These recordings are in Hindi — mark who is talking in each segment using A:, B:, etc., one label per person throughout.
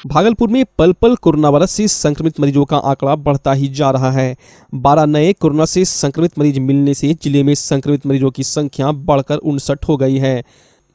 A: भागलपुर में पल पल कोरोना वायरस से संक्रमित मरीजों का आंकड़ा बढ़ता ही जा रहा है। 12 नए कोरोना से संक्रमित मरीज मिलने से जिले में संक्रमित मरीजों की संख्या बढ़कर 59 हो गई है।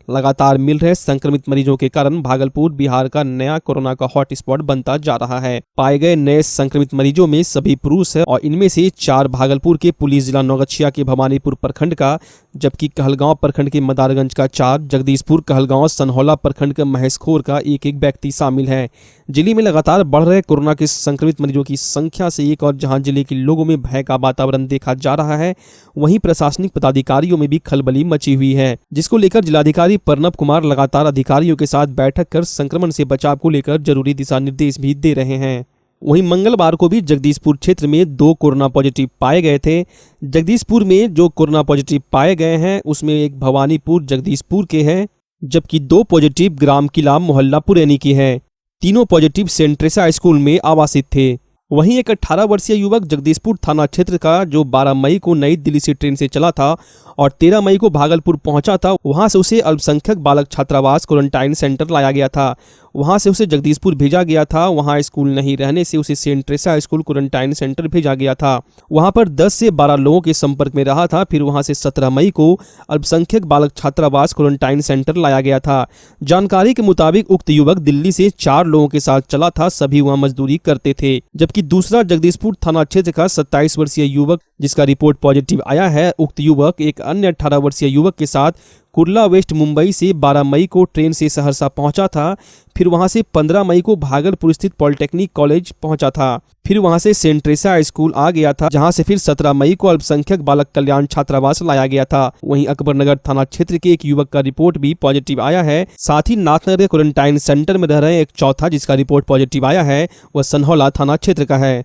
A: लगातार मिल रहे संक्रमित मरीजों के कारण भागलपुर बिहार का नया कोरोना का हॉटस्पॉट बनता जा रहा है। पाए गए नए संक्रमित मरीजों में सभी पुरुष है और इनमें से 4 भागलपुर के पुलिस जिला नौगछिया के भवानीपुर प्रखंड का, जबकि कहलगांव प्रखंड के मदारगंज का 4, जगदीशपुर, कहलगांव, सनहौला प्रखंड के महेशखोर का एक व्यक्ति शामिल है। जिले में लगातार बढ़ रहे कोरोना के संक्रमित मरीजों की संख्या से एक और जहां जिले के लोगों में भय का वातावरण देखा जा रहा है, वहीं प्रशासनिक पदाधिकारियों में भी खलबली मची हुई है, जिसको लेकर जिलाधिकारी प्रणब कुमार लगातार अधिकारियों के साथ बैठक कर संक्रमण से बचाव को लेकर जरूरी दिशा निर्देश भी दे रहे हैं। वहीं मंगलवार को भी जगदीशपुर क्षेत्र में 2 कोरोना पॉजिटिव पाए गए थे। जगदीशपुर में जो कोरोना पॉजिटिव पाए गए हैं उसमें एक भवानीपुर जगदीशपुर के हैं, जबकि 2 पॉजिटिव ग्राम किला मोहल्ला पुरैनी की है। तीनों पॉजिटिव सेंट ट्रेसा स्कूल में आवासित थे। वहीं एक 18 वर्षीय युवक जगदीशपुर थाना क्षेत्र का, जो 12 मई को नई दिल्ली से ट्रेन से चला था और 13 मई को भागलपुर पहुंचा था, वहां से उसे अल्पसंख्यक बालक छात्रावास क्वारंटाइन सेंटर लाया गया था। वहां से उसे जगदीशपुर भेजा गया था। वहां स्कूल नहीं रहने से उसे saint Teresa school quarantine centre भेजा गया था। वहां पर 10 से 12 लोगों के संपर्क में रहा था। फिर वहां से 17 मई को अल्पसंख्यक बालक छात्रावास क्वारंटाइन सेंटर लाया गया था। जानकारी के मुताबिक उक्त युवक दिल्ली से 4 लोगों के साथ चला था। सभी वहां मजदूरी करते थे। जबकि दूसरा जगदीशपुर थाना क्षेत्र का 27 वर्षीय युवक, जिसका रिपोर्ट पॉजिटिव आया है, उक्त युवक एक अन्य 18 वर्षीय युवक के साथ कुर्ला वेस्ट मुंबई से 12 मई को ट्रेन से सहरसा पहुंचा था। फिर वहां से 15 मई को भागलपुर स्थित पॉलिटेक्निक कॉलेज पहुंचा था। फिर वहां से सेंट ट्रेसा स्कूल आ गया था, जहां से फिर 17 मई को अल्पसंख्यक बालक कल्याण छात्रावास लाया गया था। वहीं अकबरनगर थाना क्षेत्र के एक युवक का रिपोर्ट भी पॉजिटिव आया है। साथ ही नाथनगर क्वारंटाइन सेंटर में रह रहे एक चौथा, जिसका रिपोर्ट पॉजिटिव आया है, वह सनहौला थाना क्षेत्र का है।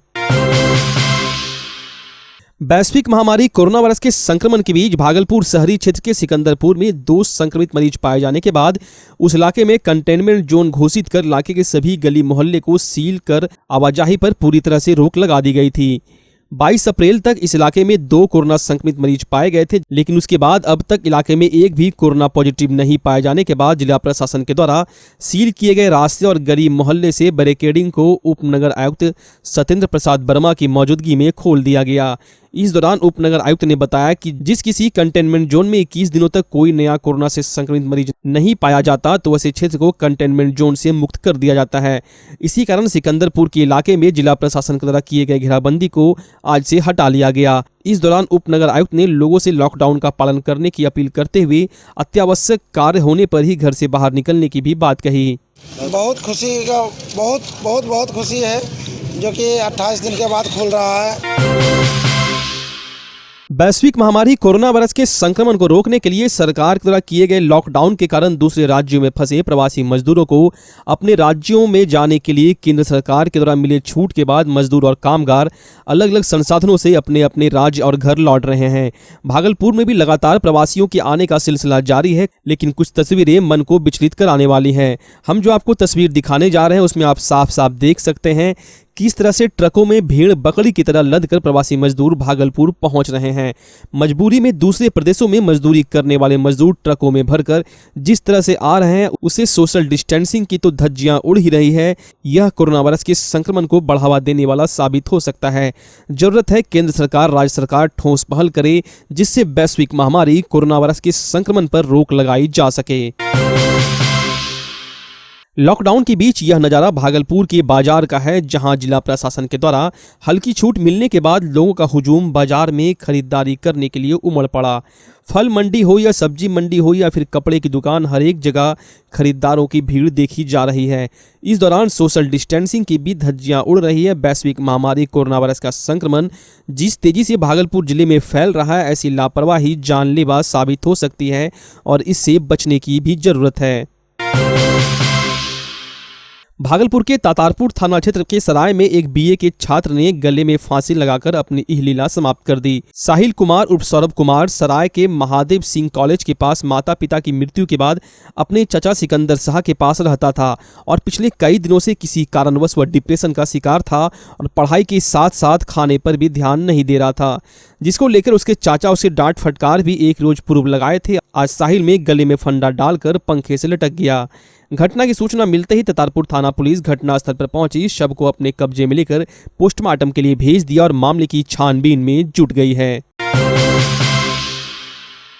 A: वैश्विक महामारी कोरोना वायरस के संक्रमण के बीच भागलपुर शहरी क्षेत्र के सिकंदरपुर में 2 संक्रमित मरीज पाए जाने के बाद उस इलाके में कंटेनमेंट जोन घोषित कर इलाके के सभी गली मोहल्ले को सील कर आवाजाही पर पूरी तरह से रोक लगा दी गई थी। 22 अप्रैल तक इस इलाके में 2 कोरोना संक्रमित मरीज पाए गए थे, लेकिन उसके बाद अब तक इलाके में एक भी कोरोना पॉजिटिव नहीं पाए जाने के बाद जिला प्रशासन के द्वारा सील किए गए रास्ते और गली मोहल्ले से बैरिकेडिंग को उप नगर आयुक्त सत्येंद्र प्रसाद वर्मा की मौजूदगी में खोल दिया गया। इस दौरान उप नगर आयुक्त ने बताया कि जिस किसी कंटेनमेंट जोन में 21 दिनों तक कोई नया कोरोना से संक्रमित मरीज नहीं पाया जाता तो वैसे क्षेत्र को कंटेनमेंट जोन से मुक्त कर दिया जाता है। इसी कारण सिकंदरपुर के इलाके में जिला प्रशासन के द्वारा किए गए घेराबंदी को आज से हटा लिया गया। इस दौरान उप नगर आयुक्त ने लोगों से लॉकडाउन का पालन करने की अपील करते हुए अत्यावश्यक कार्य होने पर ही घर से बाहर निकलने की भी बात कही।
B: बहुत खुशी है जो कि 28 दिन के बाद खुल रहा है।
A: वैश्विक महामारी कोरोना वायरस के संक्रमण को रोकने के लिए सरकार के द्वारा किए गए लॉकडाउन के कारण दूसरे राज्यों में फंसे प्रवासी मजदूरों को अपने राज्यों में जाने के लिए केंद्र सरकार के द्वारा मिले छूट के बाद मजदूर और कामगार अलग अलग संसाधनों से अपने अपने राज्य और घर लौट रहे हैं। भागलपुर में भी लगातार प्रवासियों के आने का सिलसिला जारी है, लेकिन कुछ तस्वीरें मन को विचलित कराने वाली हैं। हम जो आपको तस्वीर दिखाने जा रहे हैं उसमें आप साफ साफ देख सकते हैं किस तरह से ट्रकों में भीड़ बकरी की तरह लद कर प्रवासी मजदूर भागलपुर पहुंच रहे हैं। मजबूरी में दूसरे प्रदेशों में मजदूरी करने वाले मजदूर ट्रकों में भरकर जिस तरह से आ रहे हैं उसे सोशल डिस्टेंसिंग की तो धज्जियां उड़ ही रही है। यह कोरोना वायरस के संक्रमण को बढ़ावा देने वाला साबित हो सकता है। जरूरत है केंद्र सरकार, राज्य सरकार ठोस पहल करे, जिससे वैश्विक महामारी कोरोना वायरस के संक्रमण पर रोक लगाई जा सके। लॉकडाउन के बीच यह नज़ारा भागलपुर के बाजार का है, जहां जिला प्रशासन के द्वारा हल्की छूट मिलने के बाद लोगों का हुजूम बाजार में खरीदारी करने के लिए उमड़ पड़ा। फल मंडी हो या सब्जी मंडी हो या फिर कपड़े की दुकान, हर एक जगह खरीदारों की भीड़ देखी जा रही है। इस दौरान सोशल डिस्टेंसिंग की भी धज्जियां उड़ रही है। वैश्विक महामारी कोरोना वायरस का संक्रमण जिस तेजी से भागलपुर जिले में फैल रहा है, ऐसी लापरवाही जानलेवा साबित हो सकती है और इससे बचने की भी जरूरत है। भागलपुर के तातारपुर थाना क्षेत्र के सराय में एक बीए के छात्र ने गले में फांसी लगाकर अपनी इहलीला समाप्त कर दी। साहिल कुमार उर्फ सौरभ कुमार सराय के महादेव सिंह कॉलेज के पास माता पिता की मृत्यु के बाद अपने चचा सिकंदर शाह के पास रहता था और पिछले कई दिनों से किसी कारणवश वह डिप्रेशन का शिकार था और पढ़ाई के साथ साथ खाने पर भी ध्यान नहीं दे रहा था, जिसको लेकर उसके चाचा उसे डांट फटकार भी एक रोज पूर्व लगाए थे। आज साहिल में गले में फंडा डालकर पंखे से लटक गया। घटना की सूचना मिलते ही ततारपुर थाना पुलिस घटनास्थल पर पहुंची, शव को अपने कब्जे में लेकर पोस्टमार्टम के लिए भेज दिया और मामले की छानबीन में जुट गई है।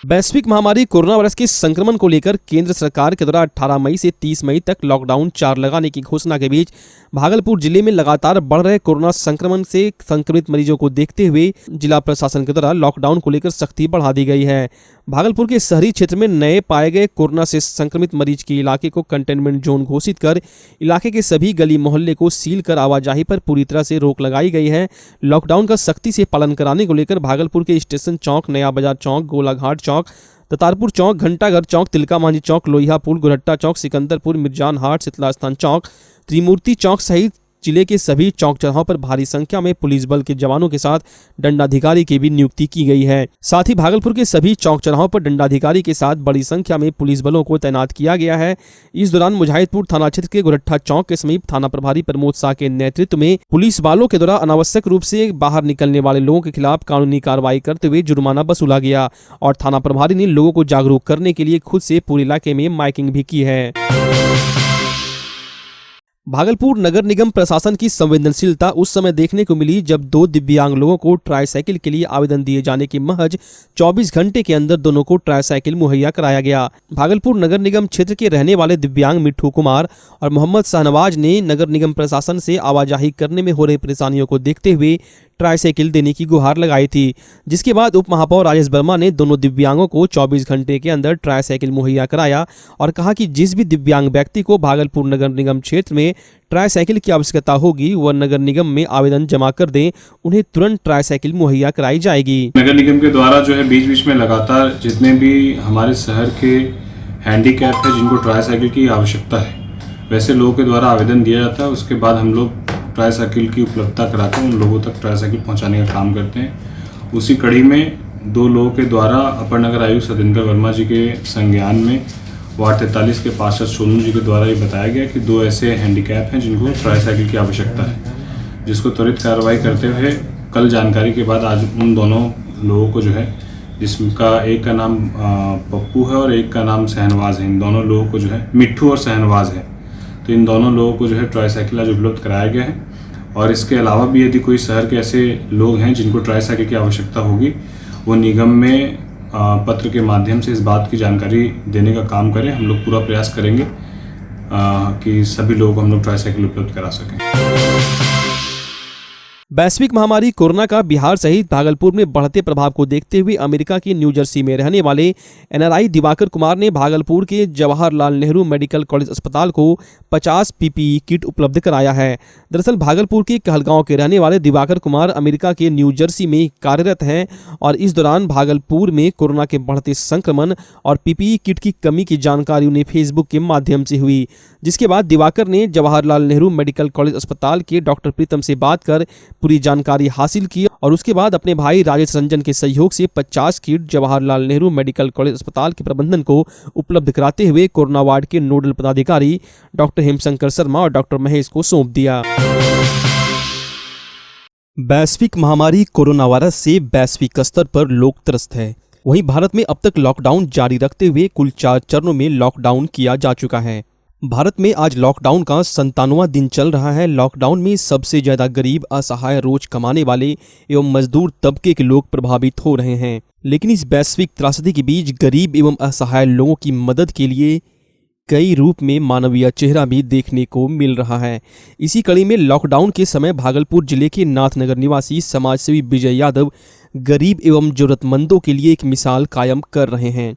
A: वैश्विक महामारी कोरोना वायरस के संक्रमण को लेकर केंद्र सरकार के द्वारा 18 मई से 30 मई तक लॉकडाउन 4 लगाने की घोषणा के बीच भागलपुर जिले में लगातार बढ़ रहे कोरोना संक्रमण से संक्रमित मरीजों को देखते हुए जिला प्रशासन के द्वारा लॉकडाउन को लेकर सख्ती बढ़ा दी गई है। भागलपुर के शहरी क्षेत्र में नए पाए गए कोरोना से संक्रमित मरीज के इलाके को कंटेनमेंट जोन घोषित कर इलाके के सभी गली मोहल्ले को सील कर आवाजाही पर पूरी तरह से रोक लगाई गई है। लॉकडाउन का सख्ती से पालन कराने को लेकर भागलपुर के स्टेशन चौक, नया बाजार चौक, गोलाघाट चौक, ततारपुर चौक, घंटाघर चौक, तिलका मांझी चौक, लोहिया पुल, गुरहट्टा चौक, सिकंदरपुर, मिर्जान हाट, शीतला स्थान चौक, त्रिमूर्ति चौक सहित जिले के सभी चौक चौराहों पर भारी संख्या में पुलिस बल के जवानों के साथ दंडाधिकारी की भी नियुक्ति की गई है। साथ ही भागलपुर के सभी चौक चौराहों पर दंडाधिकारी के साथ बड़ी संख्या में पुलिस बलों को तैनात किया गया है। इस दौरान मुजाहिदपुर थाना क्षेत्र के गुरहट्टा चौक के समीप थाना प्रभारी प्रमोद शाह के नेतृत्व में पुलिस वालों के द्वारा अनावश्यक रूप से बाहर निकलने वाले लोगों के खिलाफ कानूनी कार्रवाई करते हुए जुर्माना वसूला गया और थाना प्रभारी ने लोगों को जागरूक करने के लिए खुद से पूरे इलाके में माइकिंग भी की है। भागलपुर नगर निगम प्रशासन की संवेदनशीलता उस समय देखने को मिली जब 2 दिव्यांग लोगों को ट्राईसाइकिल के लिए आवेदन दिए जाने के महज 24 घंटे के अंदर दोनों को ट्राईसाइकिल मुहैया कराया गया। भागलपुर नगर निगम क्षेत्र के रहने वाले दिव्यांग मिट्ठू कुमार और मोहम्मद शाहनवाज ने नगर निगम प्रशासन से आवाजाही करने में हो रही परेशानियों को देखते हुए ट्राईसाइकिल देने की गुहार लगाई थी, जिसके बाद उप महापौर राजेश वर्मा ने दोनों दिव्यांगों को 24 घंटे के अंदर ट्राईसाइकिल मुहैया कराया और कहा कि जिस भी दिव्यांग व्यक्ति को भागलपुर नगर निगम क्षेत्र में ट्राईसाइकिल की आवश्यकता होगी वह नगर निगम में आवेदन जमा कर दें, उन्हें तुरंत ट्राईसाइकिल मुहैया कराई जाएगी।
C: नगर निगम के द्वारा जो है बीच बीच में लगातार जितने भी हमारे शहर के हैंडीकैप है जिनको ट्राईसाइकिल की आवश्यकता है वैसे लोगों के द्वारा आवेदन दिया जाता है। उसके बाद हम लोग ट्राईसाइकिल की उपलब्धता कराकर उन लोगों तक ट्राईसाइकिल पहुंचाने का काम करते हैं। उसी कड़ी में 2 लोगों के द्वारा अपर नगर आयुक्त सतेंद्र वर्मा जी के संज्ञान में वार्ड 43 के पार्षद सोनू जी के द्वारा ये बताया गया कि 2 ऐसे हैंडीकैप हैं जिनको ट्राईसाइकिल की आवश्यकता है, जिसको त्वरित कार्रवाई करते हुए कल जानकारी के बाद आज उन दोनों लोगों को जो है, जिसका एक का नाम पप्पू है और एक का नाम सहनवाज है, इन दोनों लोगों को जो है मिट्ठू और सहनवाज है, तो इन दोनों लोगों को जो है ट्राईसाइकिल आज उपलब्ध कराया गया है। और इसके अलावा भी यदि कोई शहर के ऐसे लोग हैं जिनको ट्राईसाइकिल की आवश्यकता होगी वो निगम में पत्र के माध्यम से इस बात की जानकारी देने का काम करें। हम लोग पूरा प्रयास करेंगे कि सभी लोगों को हम लोग ट्राईसाइकिल उपलब्ध करा सकें।
A: वैश्विक महामारी कोरोना का बिहार सहित भागलपुर में बढ़ते प्रभाव को देखते हुए अमेरिका के न्यू जर्सी में रहने वाले एनआरआई दिवाकर कुमार ने भागलपुर के जवाहरलाल नेहरू मेडिकल कॉलेज अस्पताल को 50 पीपीई किट उपलब्ध कराया है। दरअसल भागलपुर के कहलगांव के रहने वाले दिवाकर कुमार अमेरिका के न्यू जर्सी में कार्यरत हैं और इस दौरान भागलपुर में कोरोना के बढ़ते संक्रमण और पीपीई किट की कमी की जानकारी उन्हें फेसबुक के माध्यम से हुई, जिसके बाद दिवाकर ने जवाहरलाल नेहरू मेडिकल कॉलेज अस्पताल के डॉक्टर प्रीतम से बात कर पूरी जानकारी हासिल की और उसके बाद अपने भाई राजेश रंजन के सहयोग से 50 kit Jawaharlal Nehru medical college अस्पताल के प्रबंधन को उपलब्ध कराते हुए कोरोना वार्ड के नोडल पदाधिकारी डॉक्टर हेमशंकर शर्मा और डॉक्टर महेश को सौंप दिया। वैश्विक महामारी कोरोना वायरस से वैश्विक स्तर पर लोग त्रस्त है। वहीं भारत में अब तक लॉकडाउन जारी रखते हुए कुल 4 चरणों में लॉकडाउन किया जा चुका है। भारत में आज लॉकडाउन का 97वां दिन चल रहा है। लॉकडाउन में सबसे ज्यादा गरीब, असहाय, रोज कमाने वाले एवं मजदूर तबके के लोग प्रभावित हो रहे हैं। लेकिन इस वैश्विक त्रासदी के बीच गरीब एवं असहाय लोगों की मदद के लिए कई रूप में मानवीय चेहरा भी देखने को मिल रहा है। इसी कड़ी में लॉकडाउन के समय भागलपुर जिले के नाथनगर निवासी समाजसेवी विजय यादव गरीब एवं जरूरतमंदों के लिए एक मिसाल कायम कर रहे हैं।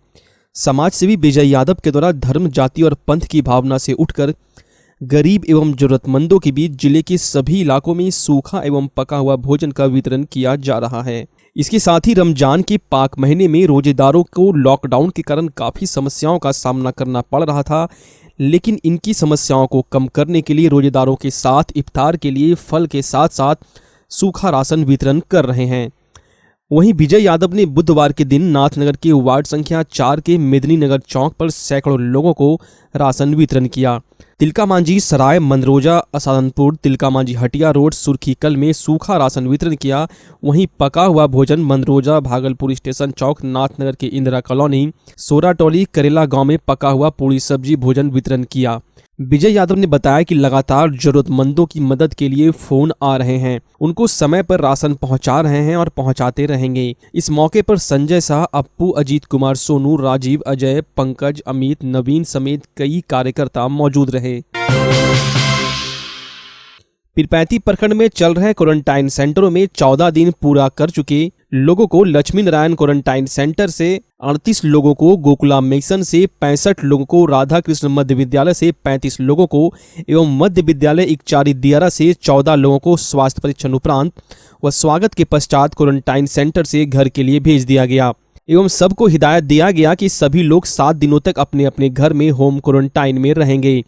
A: समाजसेवी विजय यादव के द्वारा धर्म, जाति और पंथ की भावना से उठकर गरीब एवं जरूरतमंदों के बीच जिले के सभी इलाकों में सूखा एवं पका हुआ भोजन का वितरण किया जा रहा है। इसके साथ ही रमजान के पाक महीने में रोजेदारों को लॉकडाउन के कारण काफ़ी समस्याओं का सामना करना पड़ रहा था, लेकिन इनकी समस्याओं को कम करने के लिए रोजेदारों के साथ इफ्तार के लिए फल के साथ साथ सूखा राशन वितरण कर रहे हैं। वहीं विजय यादव ने बुधवार के दिन नाथनगर के वार्ड संख्या 4 के मेदिनी नगर चौक पर सैकड़ों लोगों को राशन वितरण किया। तिलका मांझी सराय, मंदरोजा, असादनपुर, तिलका मांझी हटिया रोड, सुर्खीकल में सूखा राशन वितरण किया। वहीं पका हुआ भोजन मंदरोजा, भागलपुर स्टेशन चौक, नाथनगर के इंदिरा कॉलोनी, सोराटोली, करेला गांव में पका हुआ पूरी सब्जी भोजन वितरण किया। विजय यादव ने बताया कि लगातार जरूरतमंदों की मदद के लिए फोन आ रहे हैं, उनको समय पर राशन पहुंचा रहे हैं और पहुंचाते रहेंगे। इस मौके पर संजय शाह, अप्पू, अजीत कुमार सोनू, राजीव, अजय, पंकज, अमित, नवीन समेत कई कार्यकर्ता मौजूद रहे। पीरपैंती प्रखंड में चल रहे क्वारंटाइन सेंटरों में 14 दिन पूरा कर चुके लोगों को लक्ष्मी नारायण क्वारंटाइन सेंटर से, 38 लोगों को गोकुला मिशन से, 65 लोगों को राधा कृष्ण मध्य विद्यालय से, 35 लोगों को एवं मध्य विद्यालय इकचारी दियारा से, 14 लोगों को स्वास्थ्य परीक्षण उपरांत व स्वागत के पश्चात क्वारंटाइन सेंटर से घर के लिए भेज दिया गया एवं सबको हिदायत दिया गया कि सभी लोग 7 दिनों तक अपने अपने घर में होम क्वारंटाइन में रहेंगे।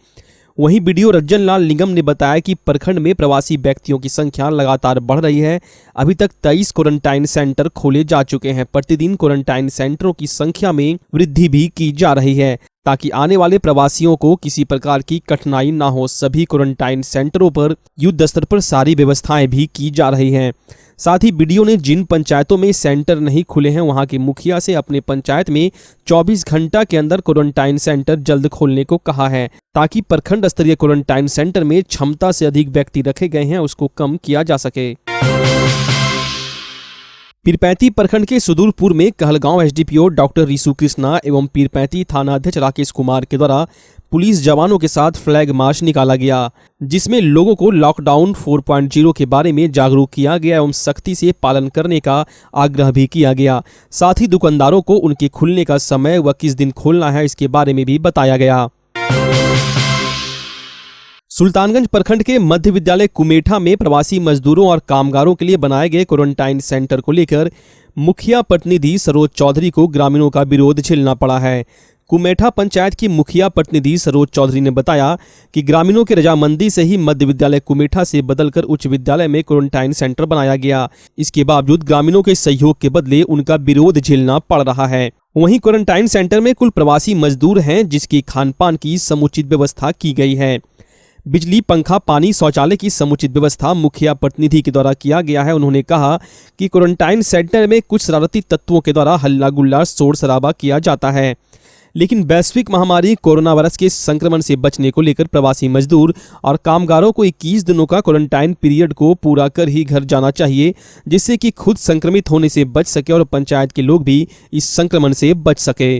A: वहीं बीडीओ रंजन लाल निगम ने बताया कि प्रखंड में प्रवासी व्यक्तियों की संख्या लगातार बढ़ रही है। अभी तक 23 क्वारंटाइन सेंटर खोले जा चुके हैं। प्रतिदिन क्वारंटाइन सेंटरों की संख्या में वृद्धि भी की जा रही है ताकि आने वाले प्रवासियों को किसी प्रकार की कठिनाई ना हो। सभी क्वारंटाइन सेंटरों पर युद्ध स्तर पर सारी व्यवस्थाएं भी की जा रही हैं। साथ ही बीडीओ ने जिन पंचायतों में सेंटर नहीं खुले हैं वहां के मुखिया से अपने पंचायत में 24 घंटा के अंदर क्वारंटाइन सेंटर जल्द खोलने को कहा है ताकि प्रखंड स्तरीय क्वारंटाइन सेंटर में क्षमता से अधिक व्यक्ति रखे गए हैं उसको कम किया जा सके। पीरपैंती प्रखंड के सुदूरपुर में कहलगांव एसडीपीओ डॉक्टर रिशु कृष्णा एवं पीरपैंती थाना अध्यक्ष राकेश कुमार के द्वारा पुलिस जवानों के साथ फ्लैग मार्च निकाला गया, जिसमें लोगों को लॉकडाउन 4.0 के बारे में जागरूक किया गया एवं सख्ती से पालन करने का आग्रह भी किया गया। साथ ही दुकानदारों को उनके खुलने का समय व किस दिन खोलना है इसके बारे में भी बताया गया। सुल्तानगंज प्रखंड के मध्य विद्यालय कुमेठा में प्रवासी मजदूरों और कामगारों के लिए बनाए गए क्वारंटाइन सेंटर को लेकर मुखिया प्रतिनिधि सरोज चौधरी को ग्रामीणों का विरोध झेलना पड़ा है। कुमेठा पंचायत की मुखिया प्रतिनिधि सरोज चौधरी ने बताया कि ग्रामीणों की रजामंदी से ही मध्य विद्यालय कुमेठा से बदलकर उच्च विद्यालय में क्वारंटाइन सेंटर बनाया गया। इसके बावजूद ग्रामीणों के सहयोग के बदले उनका विरोध झेलना पड़ रहा है। वहीं क्वारंटाइन सेंटर में कुल प्रवासी मजदूर हैं जिसकी खानपान की समुचित व्यवस्था की गई है। बिजली, पंखा, पानी, शौचालय की समुचित व्यवस्था मुखिया प्रतिनिधि के द्वारा किया गया है। उन्होंने कहा कि क्वारंटाइन सेंटर में कुछ शरारती तत्वों के द्वारा हल्ला गुल्ला, शोर शराबा किया जाता है, लेकिन वैश्विक महामारी कोरोना वायरस के संक्रमण से बचने को लेकर प्रवासी मजदूर और कामगारों को 21 दिनों का क्वारंटाइन पीरियड को पूरा कर ही घर जाना चाहिए, जिससे कि खुद संक्रमित होने से बच सके और पंचायत के लोग भी इस संक्रमण से बच सके।